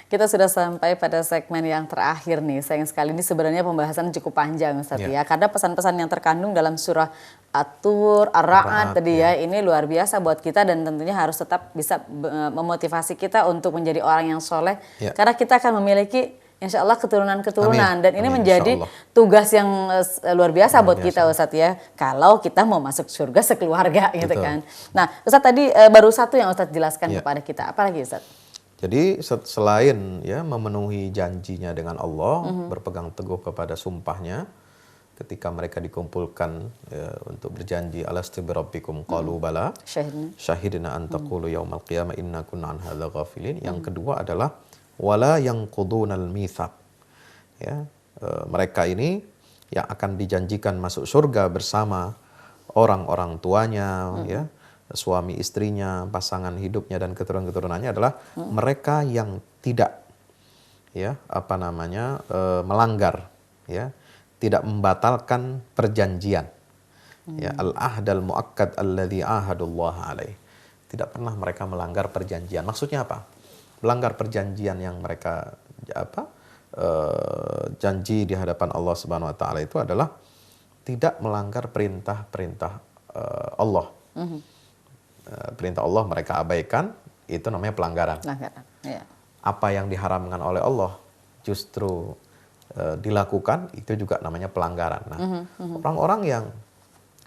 Kita sudah sampai pada segmen yang terakhir nih. Sayang sekali ini sebenarnya pembahasan cukup panjang Ustaz ya. Karena pesan-pesan yang terkandung dalam surah At-Tur, Ar-Ra'd tadi ya. Ini luar biasa buat kita dan tentunya harus tetap bisa memotivasi kita untuk menjadi orang yang soleh. Karena kita akan memiliki insya Allah keturunan-keturunan. Dan ini menjadi tugas yang luar biasa buat kita Ustaz ya. Kalau kita mau masuk surga sekeluarga gitu kan. Nah Ustaz tadi baru satu yang Ustaz jelaskan kepada kita. Apa lagi Ustaz? Jadi selain ya memenuhi janjinya dengan Allah, berpegang teguh kepada sumpahnya, ketika mereka dikumpulkan untuk berjanji alastu birabbikum qalu bala syahidna an taqulu yaumal qiyamah inna kunna an hadza ghafilin. Yang kedua adalah wala yanqudunal mitsaq. Ya, mereka ini yang akan dijanjikan masuk surga bersama orang-orang tuanya, ya, suami istrinya, pasangan hidupnya dan keturunan-keturunannya adalah mereka yang tidak melanggar, ya, tidak membatalkan perjanjian. Ya, al-ahdal muakkad alladzi ahadullah alaih. Tidak pernah mereka melanggar perjanjian. Maksudnya apa? Melanggar perjanjian yang mereka janji di hadapan Allah Subhanahu wa taala itu adalah tidak melanggar perintah-perintah Allah. Perintah Allah mereka abaikan, itu namanya pelanggaran. Ya. Apa yang diharamkan oleh Allah justru dilakukan, itu juga namanya pelanggaran. Nah, orang-orang yang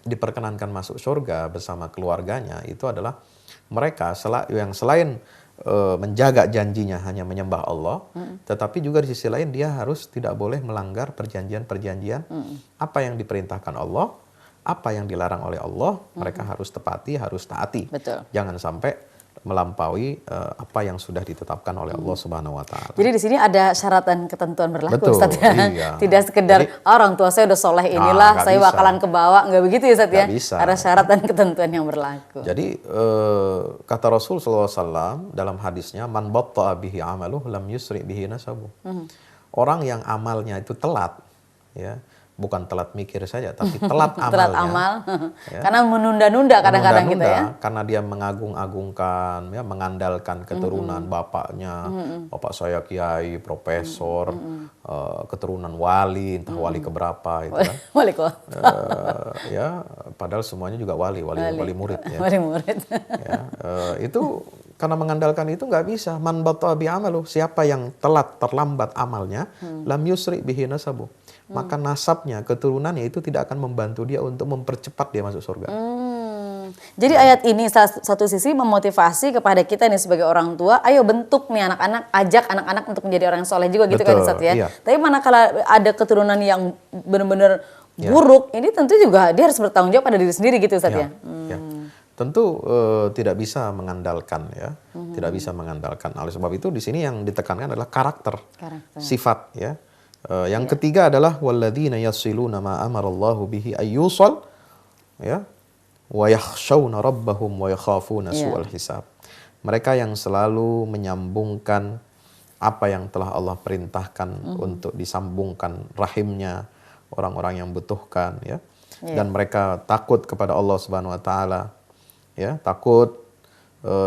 diperkenankan masuk surga bersama keluarganya itu adalah mereka yang selain menjaga janjinya hanya menyembah Allah, tetapi juga di sisi lain dia harus tidak boleh melanggar perjanjian-perjanjian apa yang diperintahkan Allah, apa yang dilarang oleh Allah, mereka harus tepati, harus taati. Betul. Jangan sampai melampaui apa yang sudah ditetapkan oleh Allah Subhanahu wa taala. Jadi di sini ada syarat dan ketentuan berlaku. Betul, Ustaz ya. Iya. Tidak sekedar orang tua saya udah soleh inilah, saya bakalan ke bawah, nggak begitu ya Ustaz ya. Bisa. Ada syarat dan ketentuan yang berlaku. Jadi kata Rasul SAW dalam hadisnya, man batta'a bihi amaluh lam yusri bihi nasabuh. Orang yang amalnya itu telat, ya, bukan telat mikir saja, tapi telat amalnya. Telat amal, ya. Karena menunda-nunda kadang-kadang kita ya. Karena dia mengagung-agungkan, ya, mengandalkan keturunan bapaknya, bapak saya kiai, profesor, keturunan wali, entah wali keberapa, itu kan. Wali kok. Ya, padahal semuanya juga wali murid. Ya. Wali murid. Ya, itu karena mengandalkan itu nggak bisa. Man batta'a bi amaluh, siapa yang terlambat amalnya, lam yusri bihi nasabuh. Maka nasabnya, keturunannya itu tidak akan membantu dia untuk mempercepat dia masuk surga. Jadi ayat ini satu sisi memotivasi kepada kita nih sebagai orang tua, ayo bentuk nih anak-anak, ajak anak-anak untuk menjadi orang yang soleh juga gitu. Betul, kan Ustaz ya. Iya. Tapi manakala ada keturunan yang benar-benar buruk, ini tentu juga dia harus bertanggung jawab pada diri sendiri gitu Ustaz ya. Tentu tidak bisa mengandalkan ya, tidak bisa mengandalkan. Oleh sebab itu di sini yang ditekankan adalah karakter. Sifat ya. Yang ketiga adalah walladzina yasiluna ma amarallahu bihi ayyusal, ya, wa yakhshawna rabbahum wa yakhafuna su'al hisab. Mereka yang selalu menyambungkan apa yang telah Allah perintahkan untuk disambungkan rahimnya orang-orang yang butuhkan, ya. Dan mereka takut kepada Allah Subhanahu wa taala, ya, takut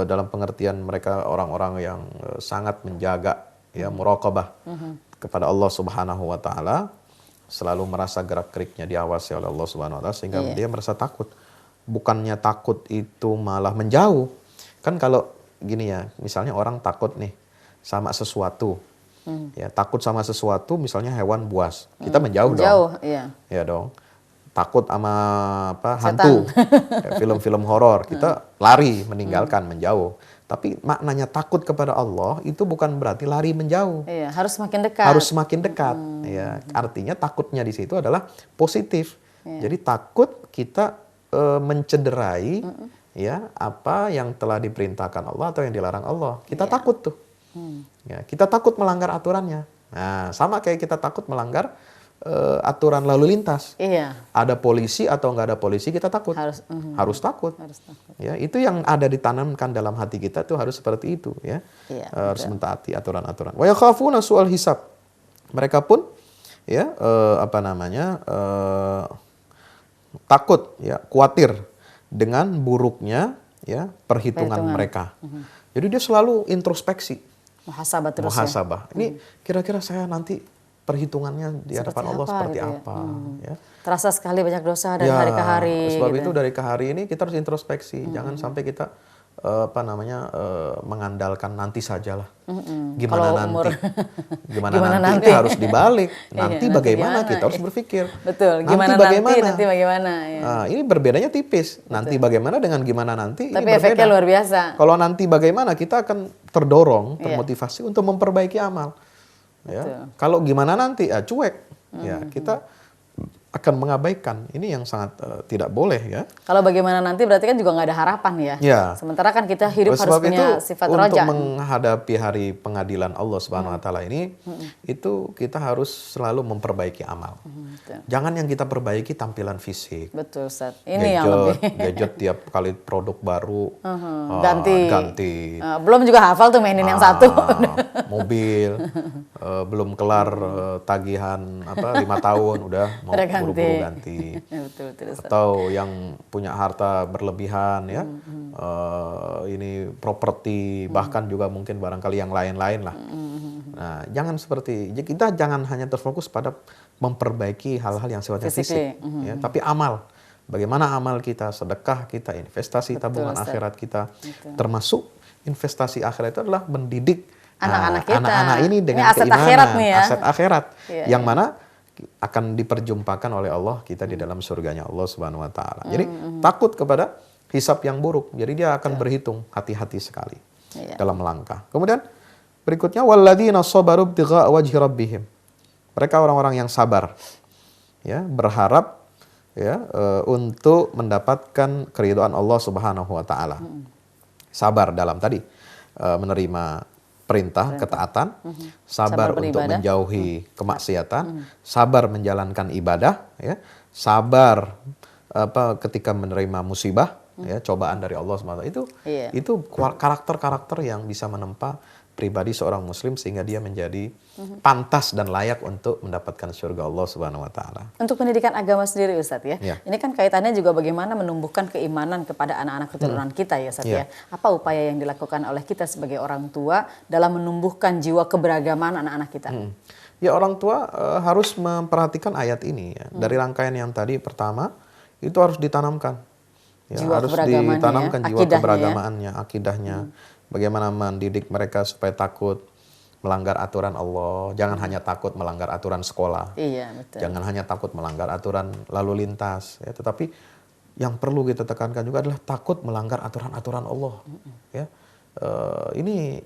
dalam pengertian mereka orang-orang yang sangat menjaga, ya, muraqabah kepada Allah Subhanahu wa taala, selalu merasa gerak-geriknya diawasi oleh Allah Subhanahu wa taala sehingga dia merasa takut. Bukannya takut itu malah menjauh. Kan kalau gini ya, misalnya orang takut nih sama sesuatu. Ya, takut sama sesuatu misalnya hewan buas. Kita menjauh dong. Ya dong. Takut sama hantu. Film-film horor, kita lari, meninggalkan, menjauh. Tapi maknanya takut kepada Allah itu bukan berarti lari menjauh. Iya, harus semakin dekat. Harus semakin dekat. Ya, artinya takutnya di situ adalah positif. Jadi takut kita mencederai ya apa yang telah diperintahkan Allah atau yang dilarang Allah. Kita takut tuh. Ya, kita takut melanggar aturannya. Nah, sama kayak kita takut melanggar aturan lalu lintas. Iya. Ada polisi atau nggak ada polisi kita takut. Harus takut. Ya, itu yang ada ditanamkan dalam hati kita tuh harus seperti itu, ya. Harus mentaati aturan-aturan. Wa yakhafuna su'al hisab. Mereka pun ya takut, ya, khawatir dengan buruknya, ya, perhitungan mereka. Jadi dia selalu introspeksi. Muhasabah terus muhasabah. Ini kira-kira saya nanti perhitungannya di hadapan Allah seperti gitu apa? Ya. Terasa sekali banyak dosa dari hari ke hari. Sebab gitu. itu dari ke hari ini kita harus introspeksi. Jangan sampai kita mengandalkan nanti sajalah. Gimana Kalau nanti? umur Gimana nanti? Ini harus dibalik. Nanti nanti bagaimana gimana, kita harus berpikir. Betul. Nanti Gimana bagaimana? nanti bagaimana. Ya. Ini berbedanya tipis. Nanti bagaimana dengan gimana nanti? Tapi ini efeknya berbeda. luar biasa. Kalau nanti bagaimana kita akan terdorong, termotivasi untuk memperbaiki amal. Ya. Kalau gimana nanti? Cuek. Ya, kita akan mengabaikan. Ini yang sangat tidak boleh ya. Kalau bagaimana nanti berarti kan juga nggak ada harapan ya. Ya. Sementara kan kita hidup harus Sebab punya itu, sifat untuk roja. menghadapi hari pengadilan Allah Subhanahu wa taala ini, itu kita harus selalu memperbaiki amal. Betul. Jangan yang kita perbaiki tampilan fisik. Betul, Ustaz. Ini yang lebih Gadget tiap kali produk baru ganti. Belum juga hafal tuh mainin yang satu. Mobil belum kelar tagihan 5 tahun udah mau buru-buru ganti. Betul, Ustaz. Atau yang punya harta berlebihan ya, ini properti bahkan juga mungkin barangkali yang lain-lain lah. Nah, jangan seperti kita jangan hanya terfokus pada memperbaiki hal-hal yang sifatnya fisik, ya, tapi amal. Bagaimana amal kita, sedekah kita, investasi tabungan akhirat kita, termasuk investasi akhirat itu adalah mendidik anak-anak kita. Anak-anak ini dengan aset keimanan, akhirat nih ya. aset akhirat, yang Iya. mana akan diperjumpakan oleh Allah kita di dalam surganya Allah Subhanahu wa taala. Jadi takut kepada hisab yang buruk. Jadi dia akan berhitung hati-hati sekali dalam melangkah. Kemudian berikutnya walladzina sabaru ibtigha wajhi rabbihim. Mereka orang-orang yang sabar. Ya, berharap ya untuk mendapatkan keridhaan Allah Subhanahu wa taala. Sabar dalam tadi menerima perintah, ketaatan, sabar untuk beribadah. menjauhi kemaksiatan, sabar menjalankan ibadah, ya, sabar ketika menerima musibah, ya, cobaan dari Allah SWT. Itu karakter-karakter yang bisa menempa pribadi seorang muslim sehingga dia menjadi pantas dan layak untuk mendapatkan surga Allah Subhanahu wa taala. Untuk pendidikan agama sendiri Ustadz ya. Ini kan kaitannya juga bagaimana menumbuhkan keimanan kepada anak-anak keturunan kita ya Ustadz ya. Apa upaya yang dilakukan oleh kita sebagai orang tua dalam menumbuhkan jiwa keberagaman anak-anak kita? Ya, orang tua harus memperhatikan ayat ini ya. Dari rangkaian yang tadi pertama itu harus ditanamkan. Ya, harus ditanamkan jiwa keberagamaannya, akidahnya. Bagaimana mendidik mereka supaya takut melanggar aturan Allah. Jangan hanya takut melanggar aturan sekolah. Iya, betul. Jangan hanya takut melanggar aturan lalu lintas. Ya, tetapi yang perlu kita tekankan juga adalah takut melanggar aturan-aturan Allah. Ya, ini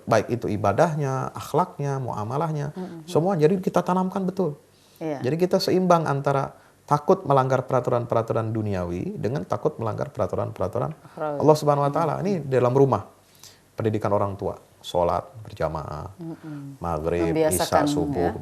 baik itu ibadahnya, akhlaknya, muamalahnya, semua. Jadi kita tanamkan betul. Jadi kita seimbang antara takut melanggar peraturan-peraturan duniawi dengan takut melanggar peraturan-peraturan Allah Subhanahu wa taala. Ini dalam rumah. Pendidikan orang tua, sholat berjamaah, maghrib, isya, subuh,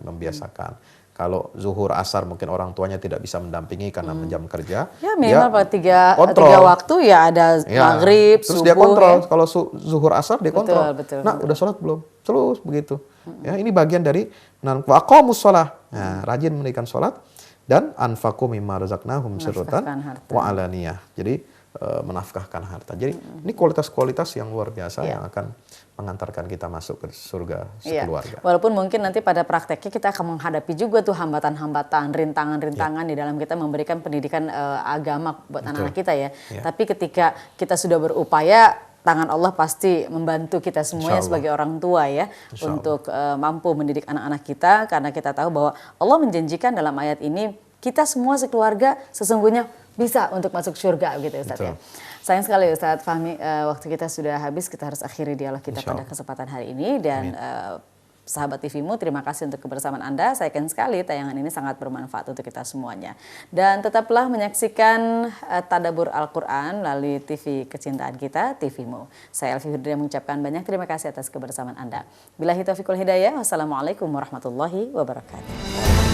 membiasakan. Kalau zuhur, asar mungkin orang tuanya tidak bisa mendampingi karena jam kerja. Ya minimal tiga waktu ya ada maghrib, terus subuh. Dia kontrol, kalau zuhur, asar dia kontrol. Betul, udah sholat belum? Terus begitu. Ya, ini bagian dari waqamus shalah. Nah, rajin mendirikan sholat dan anfaqu mimma razaqnahum sirran wa alaniyah. Jadi menafkahkan harta. Jadi ini kualitas-kualitas yang luar biasa yang akan mengantarkan kita masuk ke surga sekeluarga. Walaupun mungkin nanti pada prakteknya kita akan menghadapi juga tuh hambatan-hambatan, rintangan-rintangan di dalam kita memberikan pendidikan agama buat anak-anak kita ya. Tapi ketika kita sudah berupaya, tangan Allah pasti membantu kita semuanya sebagai orang tua ya untuk mampu mendidik anak-anak kita, karena kita tahu bahwa Allah menjanjikan dalam ayat ini kita semua sekeluarga sesungguhnya bisa untuk masuk surga gitu Ustaz ya. Sayang sekali Ustaz Fahmi, waktu kita sudah habis, kita harus akhiri dialog kita pada kesempatan hari ini. Dan sahabat TVmu, terima kasih untuk kebersamaan Anda. Saya yakin sekali tayangan ini sangat bermanfaat untuk kita semuanya. Dan tetaplah menyaksikan Tadabbur Al-Quran melalui TV kecintaan kita, TVmu. Saya Elvi Hudria mengucapkan banyak terima kasih atas kebersamaan Anda. Billahi taufiq wal hidayah. Wassalamualaikum warahmatullahi wabarakatuh.